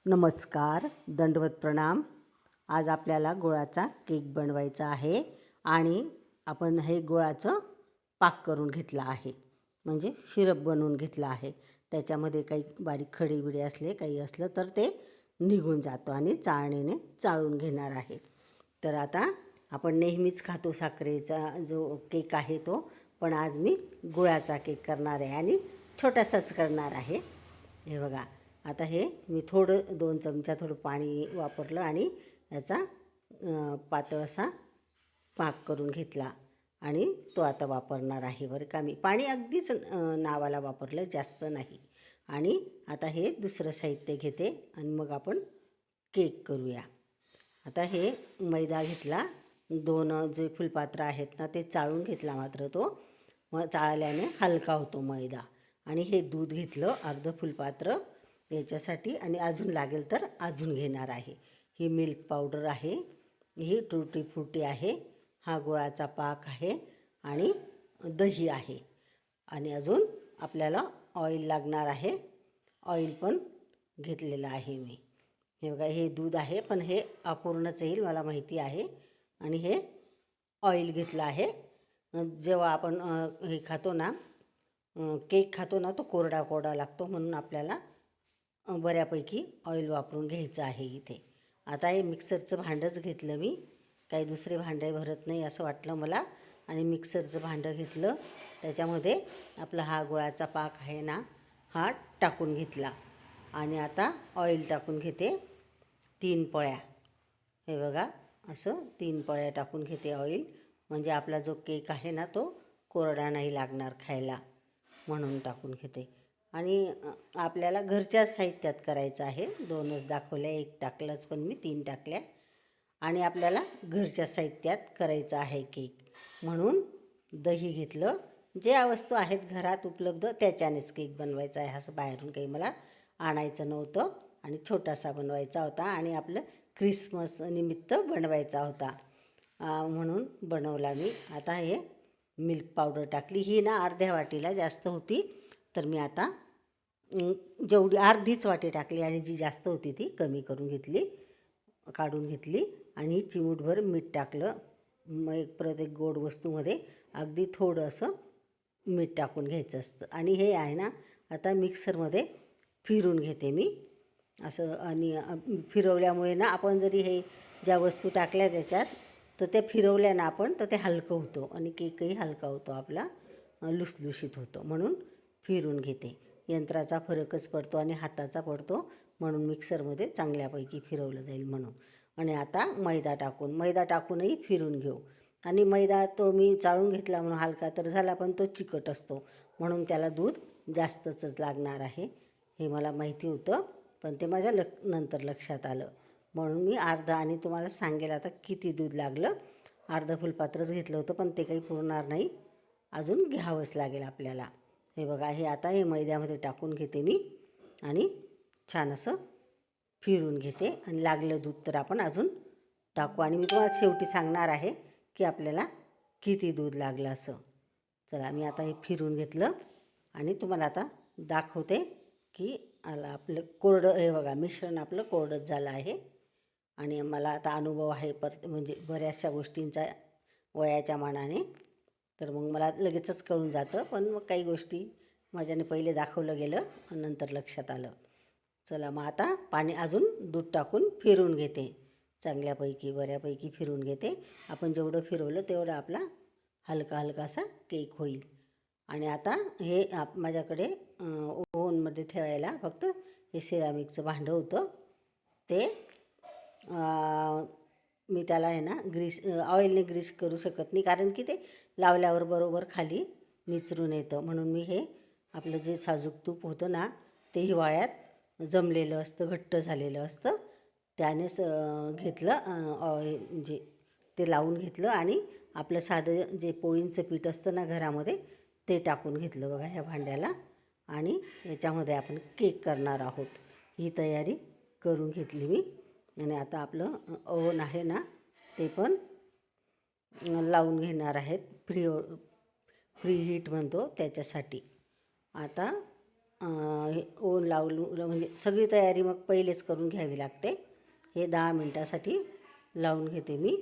नमस्कार, दंडवत प्रणाम। आज आपल्याला गुळाचा केक बनवायचा आहे आणि आपण हे गुळाचं पाक करून घेतला आहे, म्हणजे सिरप बनवून घेतला आहे। त्याच्यामध्ये काही बारीक खडे-बिडे असले काही असलं तर ते निघून जातो आणि चाळणीने चाळून घेणार आहे। तर आता आपण नेहमीच खातो साखरेचा जो केक आहे तो, पण आज मी गुळाचा केक करणार आहे आणि छोटासाच करणार आहे। हे बघा, आता हे मी थोडं 2 चमचा थोडं पाणी वापरलं आणि याचा पातळ असा पाक करून घेतला आणि तो आता वापरणार आहे बरं का। मी पाणी अगदीच नावाला वापरलं, जास्त नाही। आणि आता हे दुसरं साहित्य घेते आणि मग आपण केक करूया। आता हे मैदा घेतला, 2 जे फुलपात्र आहेत ना ते चाळून घेतला, मात्र तो मग चाळल्याने हलका होतो मैदा। आणि हे दूध घेतलं अर्ध फुलपात्र याच्यासाठी, आणि अजून लागेल तर अजून घेणार आहे। ही मिल्क पावडर आहे, ही टूटी फ्रुटी आहे, हा गुळाचा पाक आहे आणि दही आहे। आणि अजून आपल्याला ऑइल लागणार आहे, ऑइल पण घेतलेलं आहे मी। हे बघा, हे दूध आहे पण हे अपूर्णच येईल मला माहिती आहे। आणि हे ऑइल घेतलं आहे। जेव्हा आपण हे खातो ना, केक खातो ना, तो कोरडा कोरडा लागतो, म्हणून आपल्याला बऱ्यापैकी ऑइल वापरून घ्यायचं आहे इथे। आता हे मिक्सरचं भांडंच घेतलं मी, काही दुसरे भांडे भरत नाही असं वाटलं मला, आणि मिक्सरचं भांडं घेतलं। त्याच्यामध्ये आपला हा गुळाचा पाक आहे ना, हा टाकून घेतला आणि आता ऑइल टाकून घेते 3 पळ्या। हे बघा, असं 3 पळ्या टाकून घेते ऑइल, म्हणजे आपला जो केक आहे ना तो कोरडा नाही लागणार खायला, म्हणून टाकून घेते। आणि आपल्याला घरच्या साहित्यात करायचं आहे। 2च दाखवल्या, 1 टाकलंच पण मी 3 टाकल्या। आणि आपल्याला घरच्या साहित्यात करायचं आहे केक, म्हणून दही घेतलं। ज्या वस्तू आहेत घरात उपलब्ध त्याच्यानेच केक बनवायचा आहे, असं बाहेरून काही मला आणायचं नव्हतं। आणि छोटासा बनवायचा होता आणि आपलं ख्रिसमस निमित्त बनवायचा होता, म्हणून बनवला मी। आता हे मिल्क पावडर टाकली, ही ना अर्ध्या वाटीला जास्त होती, तर मी आता जेवढी अर्धीच वाटी टाकली आणि जी जास्त होती ती कमी करून घेतली, काढून घेतली। आणि चिमूटभर मीठ टाकलं। मग प्रत्येक गोड वस्तूमध्ये अगदी थोडं असं मीठ टाकून घ्यायचं असतं। आणि हे आहे ना, आता मिक्सरमध्ये फिरून घेते मी असं। आणि फिरवल्यामुळे ना, आपण जरी हे ज्या वस्तू टाकल्या त्याच्यात, तर ते फिरवल्या ना आपण, तर ते हलकं होतं आणि केकही हलका होतो आपला, लुसलुशीत होतो, म्हणून फिरून घेते। यंत्राचा फरकच पडतो आणि हाताचा पडतो, म्हणून मिक्सरमध्ये चांगल्यापैकी फिरवलं जाईल म्हणून। आणि आता मैदा टाकूनही फिरून घेऊ। आणि मैदा तो मी चाळून घेतला म्हणून हलका तर झाला, पण तो चिकट असतो, म्हणून त्याला दूध जास्तच लागणार आहे। हे मला माहिती होतं, पण ते माझ्या नंतर लक्षात आलं, म्हणून मी अर्ध, आणि तुम्हाला सांगेल आता किती दूध लागलं। अर्ध फुलपात्रच घेतलं होतं, पण ते काही पुरणार नाही, अजून घ्यावंच लागेल आपल्याला। हे बघा, हे आता हे मैद्यामध्ये टाकून घेते मी आणि छान असं फिरून घेते। आणि लागलं दूध तर आपण अजून टाकू, आणि मी तुम्हाला शेवटी सांगणार आहे की आपल्याला किती दूध लागलं असं। चला, मी आता हे फिरून घेतलं आणि तुम्हाला आता दाखवते की आपलं कोरडं, हे बघा मिश्रण आपलं कोरडंच झालं आहे। आणि मला आता अनुभव आहे म्हणजे बऱ्याचशा गोष्टींचा वयाच्या मानाने, तर मग मला लगेचच कळून जातं, पण मग काही गोष्टी माझ्याने पहिले दाखवलं गेलं आणि नंतर लक्षात आलं। चला, मग आता पाणी अजून दूध टाकून फिरून घेते, चांगल्यापैकी बऱ्यापैकी फिरून घेते। आपण जेवढं फिरवलं तेवढं आपला हलका हलकासा केक होईल। आणि आता हे माझ्याकडे ओव्हनमध्ये ठेवायला फक्त हे सिरामिकचं भांडं होतं, ते मी त्याला आहे ना ऑइलने ग्रीस करू शकत नाही, कारण की ते लावल्यावर बरोबर खाली निचरून येतं, म्हणून मी हे आपलं जे साजूक तूप होतं ना, ते हिवाळ्यात जमलेलं असतं, घट्ट झालेलं असतं, त्यानेच घेतलं, म्हणजे ते लावून घेतलं। आणि आपलं साधं जे पोळींचं पीठ असतं ना घरामध्ये, ते टाकून घेतलं बघा ह्या भांड्याला, आणि याच्यामध्ये आपण केक करणार आहोत, ही तयारी करून घेतली मी। आणि आता आपलं ओव्हन आहे ना, ते पण लावून घेणार आहेत, प्री हीट म्हणतो त्याच्यासाठी। आता ओव्हन लावलं म्हणजे सगळी तयारी मग पहिलेच करून घ्यावी लागते. हे 10 मिनटासाठी लावून घेते मी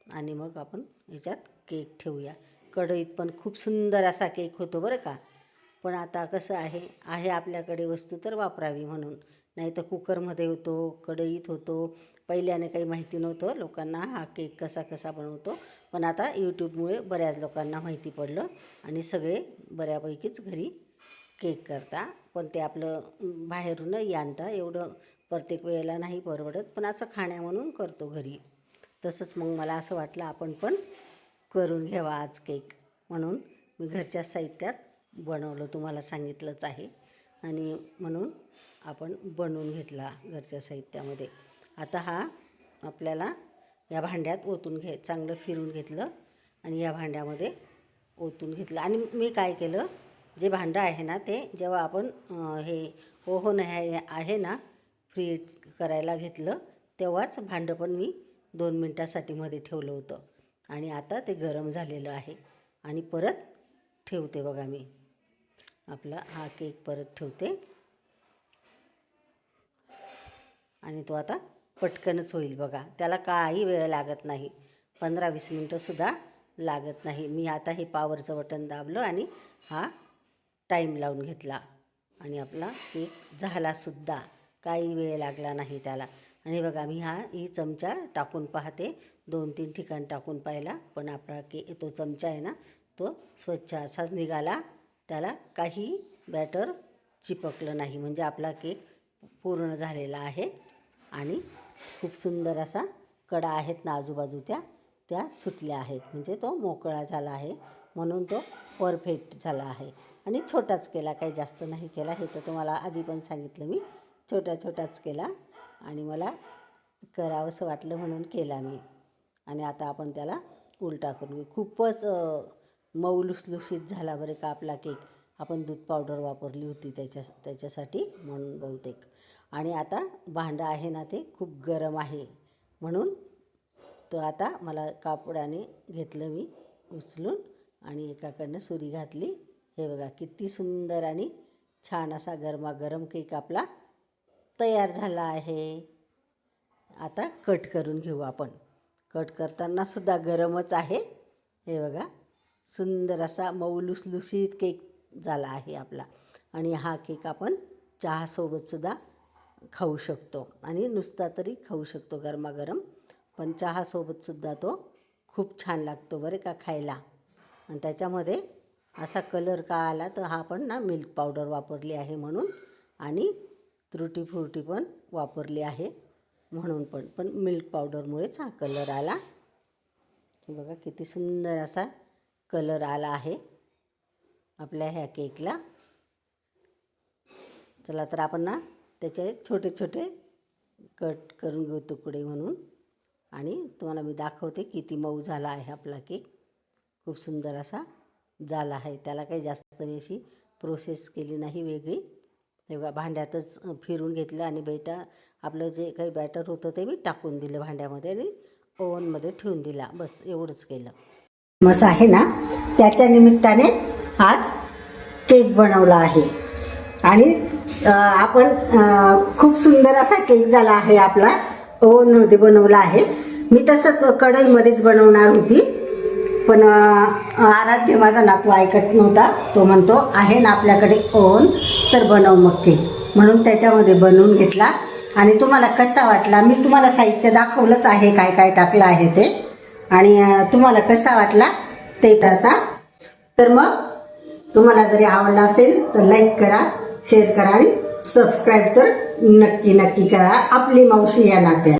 आणि मग आपण याच्यात केक ठेवूया. कढईत पण खूप सुंदर असा केक होतो बरं का. पण आता कसं आहे आपल्याकडे वस्तू तर वापरावी म्हणून, नाही तर कुकरमध्ये होतो, कढईत होतो. पहिल्याने काही माहिती नव्हतं लोकांना हा केक कसा कसा बनवतो. पण आता यूट्यूबमुळे बऱ्याच लोकांना माहिती पडलं आणि सगळे बऱ्यापैकीच घरी केक करता. पण ते आपलं बाहेरूनही आणता, एवढं प्रत्येक वेळेला नाही परवडत, पण असं खाण्या म्हणून करतो घरी. तसंच मग मला असं वाटलं आपण पण करून घ्यावा आज केक, म्हणून मी घरच्या साहित्यात बनवलं, तुम्हाला सांगितलंच आहे. आणि म्हणून आपण बनवून घेतला घरच्या साहित्यामध्ये. आता हा आपल्याला या भांड्यात ओतून चांगलं फिरून घेतलं आणि या भांड्यामध्ये ओतून घेतलं. आणि मी काय केलं, जे भांडं आहे ना ते जेव्हा आपण हे ओव्हन आहे ना फ्री करायला घेतलं, तेव्हाच भांडं पण मी 2 मिनटासाठी मध्ये ठेवलं होतं. आणि आता ते गरम झालेलं आहे आणि परत ठेवते बघा. मी आपला हा केक परत ठेवते आणि तो आता पटकनच होईल बघा. त्याला काही वेळ लागत नाही, 15-20 मिनटंसुद्धा लागत नाही. मी आता हे पॉवरचं बटन दाबलं आणि हा टाईम लावून घेतला आणि आपला केक झालासुद्धा, काही वेळ लागला नाही त्याला. आणि बघा मी ही चमचा टाकून पाहते, 2-3 ठिकाण टाकून पाहिला, पण आपला तो चमचा आहे ना तो स्वच्छ असाच निघाला, त्याला काही बॅटर चिपकलं नाही. म्हणजे आपला केक पूर्ण झालेला आहे आणि खूप सुंदर असा कडा आहेत ना आजूबाजूच्या त्या सुटल्या आहेत, म्हणजे तो मोकळा झाला आहे, म्हणून तो परफेक्ट झाला आहे. आणि छोटाच केला, काही जास्त नाही केला. हे तर तुम्हाला आधी पण सांगितलं मी, छोटाच केला आणि मला करावंसं वाटलं म्हणून केला मी. आणि आता आपण त्याला उलटा करून घेऊ. खूपच मऊ लुसलुशीत झाला बरं का आपला केक. आपण दूध पावडर वापरली होती त्याच्यासाठी म्हणून बहुतेक. आणि आता भांडं आहे ना ते खूप गरम आहे, म्हणून तो आता मला कापडाने घेतलं मी उचलून आणि एकाकडनं सुरी घातली. हे बघा किती सुंदर आणि छान असा गरमागरम केक आपला तयार झाला आहे. आता कट करून घेऊ आपण. कट करताना सुद्धा गरमच आहे. हे बघा सुंदर असा मऊ लुसलुशीत केक झाला आहे आपला. आणि हा केक आपण चहासोबतसुद्धा खाऊ शकतो आणि नुसता तरी खाऊ शकतो गरमागरम, पण चहासोबतसुद्धा तो खूप छान लागतो बरे का खायला. आणि त्याच्यामध्ये असा कलर का आला तर हा पण ना मिल्क पावडर वापरली आहे म्हणून, आणि त्रुटी फ्रुटी पण वापरली आहे म्हणून, पण मिल्क पावडरमुळेच हा कलर आला. बघा किती सुंदर असा कलर आला आहे आपल्या ह्या केकला. चला तर आपण ना त्याचे छोटे छोटे कट करून घेऊ तुकडे म्हणून, आणि तुम्हाला मी दाखवते किती मऊ झाला आहे आपला केक. खूप सुंदर असा झाला आहे. त्याला काही जास्त अशी प्रोसेस केली नाही वेगळी. तेव्हा भांड्यातच फिरून घेतलं आणि आपलं जे काही बॅटर होतं ते मी टाकून दिलं भांड्यामध्ये आणि ओव्हनमध्ये ठेवून दिला, बस एवढंच केलं. मस आहे ना त्याच्या निमित्ताने आज केक बनवला आहे आणि आपण खूप सुंदर असा केक झाला आहे आपला. ओव्हनमध्ये बनवला आहे मी, तसं कढईमध्येच बनवणार होती, पण आराध्य माझा नातू ऐकत नव्हता. तो म्हणतो आहे ना आपल्याकडे ओव्हन तर बनव मग केक, म्हणून त्याच्यामध्ये बनवून घेतला. आणि तुम्हाला कसा वाटला, मी तुम्हाला साहित्य दाखवलंच आहे काय काय टाकलं आहे ते, आणि तुम्हाला कसा वाटला ते तसा. तर मग तुम्हाला जरी आवडला असेल तर लाईक करा, शेअर करा आणि सबस्क्राईब तर नक्की करा आपली मावशी या नात्यात.